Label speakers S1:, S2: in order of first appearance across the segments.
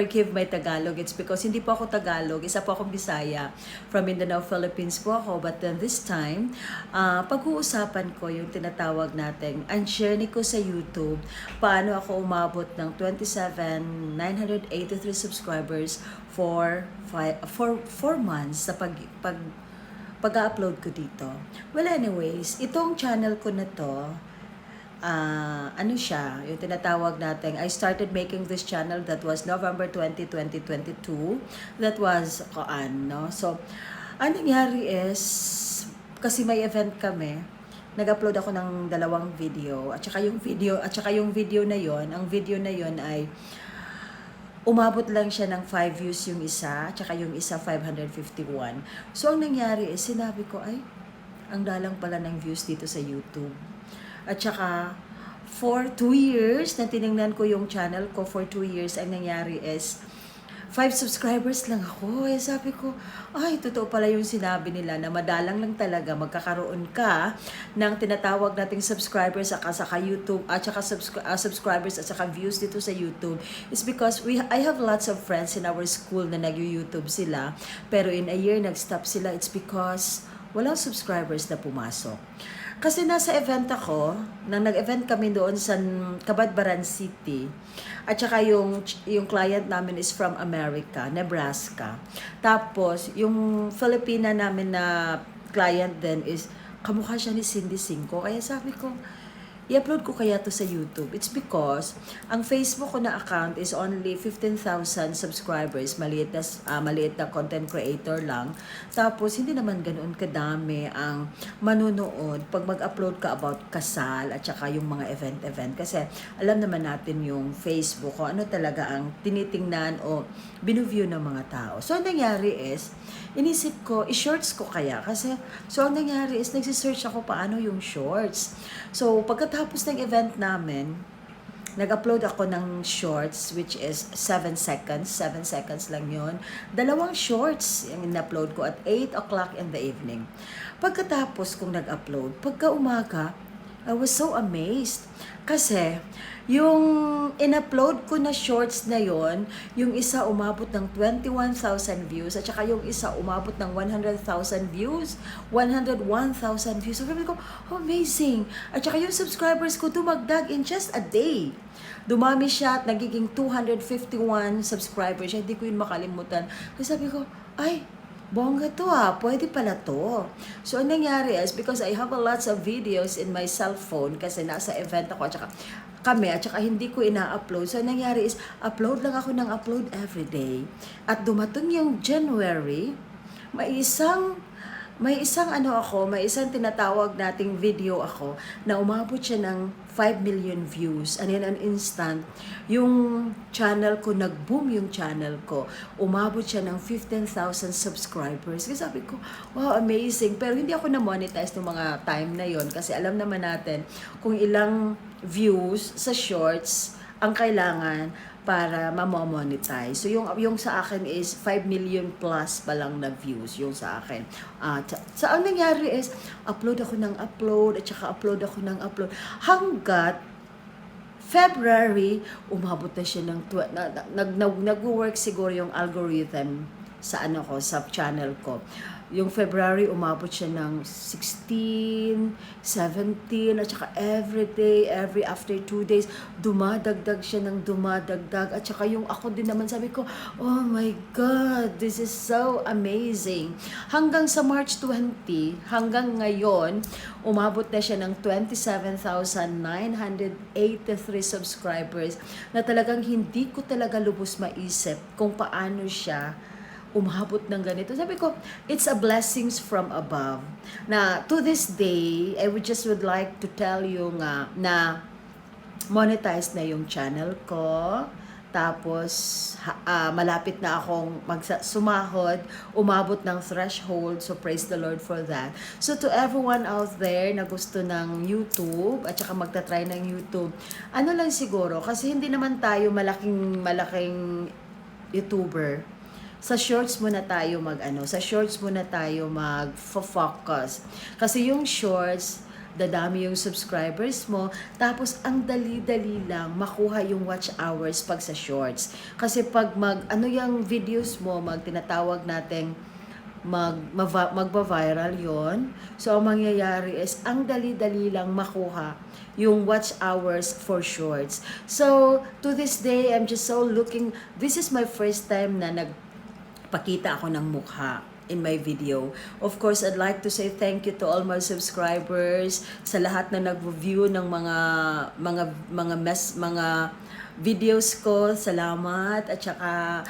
S1: Forgive my Tagalog. It's because hindi po ako Tagalog. Isa po akong Bisaya. From Mindanao, Philippines po ako. But then this time, pag-uusapan ko yung tinatawag natin ang journey ko sa YouTube. Paano ako umabot ng 27,983 subscribers for 4 months sa pag-upload ko dito. Well anyways, itong channel ko na to, ano siya, yung tinatawag natin, I started making this channel that was November 20, 2022. That was, no? So, ang nangyari is, kasi may event kami, nag-upload ako ng 2 video, at saka yung video na yon, ang video na yon ay, umabot lang siya ng 5 views yung isa, at saka yung isa 551. So, ang nangyari is, sinabi ko, ay, ang dalang pala ng views dito sa YouTube. At saka, for 2 years na tiningnan ko yung channel ko, for 2 years, ang nangyari is, 5 subscribers lang ako. Eh, sabi ko, ay, totoo pala yung sinabi nila na madalang lang talaga magkakaroon ka ng tinatawag nating subscribers at saka YouTube, at saka subscribers at saka views dito sa YouTube. It's because I have lots of friends in our school na nag-YouTube sila, pero in a year nag-stop sila. It's because walang subscribers na pumasok. Kasi nasa event ako, nag-event kami doon sa Cabadbaran City. At saka yung client namin is from America, Nebraska. Tapos, yung Filipina namin na client din is, kamukha siya ni Cindy Cinco. Kaya sabi ko, i-upload ko kaya to sa YouTube. It's because, ang Facebook ko na account is only 15,000 subscribers. Maliit na content creator lang. Tapos, hindi naman ganoon kadami ang manunood pag mag-upload ka about kasal at saka yung mga event. Kasi, alam naman natin yung Facebook ko, ano talaga ang tinitingnan o binuview ng mga tao. So, ang nangyari is, inisip ko, i-shorts ko kaya. Kasi, so ang nangyari is, nagsisearch ako paano yung shorts. So, pagkatapos ng event namin, nag-upload ako ng shorts, which is 7 seconds. 7 seconds lang yun. 2 shorts yung in-upload ko at 8 o'clock in the evening. Pagkatapos kong nag-upload, pagka umaga, I was so amazed. Kasi, yung in-upload ko na shorts na yon, yung isa umabot ng 21,000 views, at saka yung isa umabot ng 100,000 views, 101,000 views. So, sabi ko, oh, amazing. At saka yung subscribers ko dumagdag in just a day. Dumami siya at nagiging 251 subscribers. Hindi ko yun makalimutan. Kasi sabi ko, ay, bongga to pwede pala to. So, ang nangyari is, because I have a lots of videos in my cellphone, kasi nasa event ako, at saka hindi ko ina-upload. So, ang nangyari is, upload lang ako ng upload everyday. At dumating yung January, may isang tinatawag nating video ako na umabot siya ng 5 million views. And in an instant, yung channel ko, nag-boom yung channel ko. Umabot siya ng 15,000 subscribers. Kasi sabi ko, wow, amazing. Pero hindi ako na-monetize ng mga time na yon kasi alam naman natin kung ilang views sa shorts ang kailangan para ma-monetize. So, yung sa akin is 5 million plus pa lang na views yung sa akin. So, ang nangyari is, upload ako ng upload, at saka upload ako ng upload. Hanggat February, umabot na siya ng, nag-work siguro yung algorithm sa sa channel ko. Yung February, umabot siya ng 16, 17, at saka every day, after 2 days, dumadagdag siya ng dumadagdag. At saka yung ako din naman, sabi ko, oh my God, this is so amazing. Hanggang sa March 20, hanggang ngayon, umabot na siya ng 27,983 subscribers na talagang hindi ko talaga lubos maisip kung paano siya umabot ng ganito. Sabi ko, it's a blessings from above. Na to this day, I would like to tell you nga na monetize na yung channel ko. Tapos, malapit na akong sumahod, umabot ng threshold. So, praise the Lord for that. So, to everyone out there na gusto ng YouTube, at saka magta-try ng YouTube, ano lang siguro, kasi hindi naman tayo malaking YouTuber. Sa shorts muna tayo mag-focus. Kasi yung shorts, dadami yung subscribers mo, tapos ang dali-dali lang makuha yung watch hours pag sa shorts. Kasi pag ano yung videos mo, tinatawag nating magba-viral yon. So, ang mangyayari is, ang dali-dali lang makuha yung watch hours for shorts. So, to this day, I'm just so looking, this is my first time na nagpakita ako ng mukha in my video. Of course, I'd like to say thank you to all my subscribers, sa lahat na nag-review ng mga videos ko. Salamat. At saka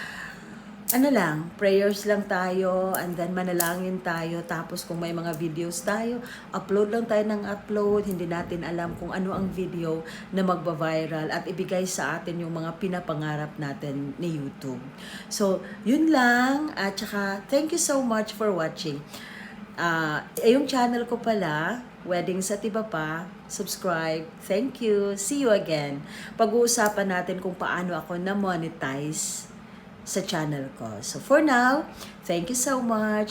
S1: prayers lang tayo, and then manalangin tayo. Tapos kung may mga videos tayo, upload lang tayo ng upload. Hindi natin alam kung ano ang video na magba-viral at ibigay sa atin yung mga pinapangarap natin ni YouTube. So, yun lang. At saka, thank you so much for watching. Yung channel ko pala, Wedding sa Tiba Pa, subscribe. Thank you. See you again. Pag-uusapan natin kung paano ako na-monetize sa channel ko. So for now, thank you so much.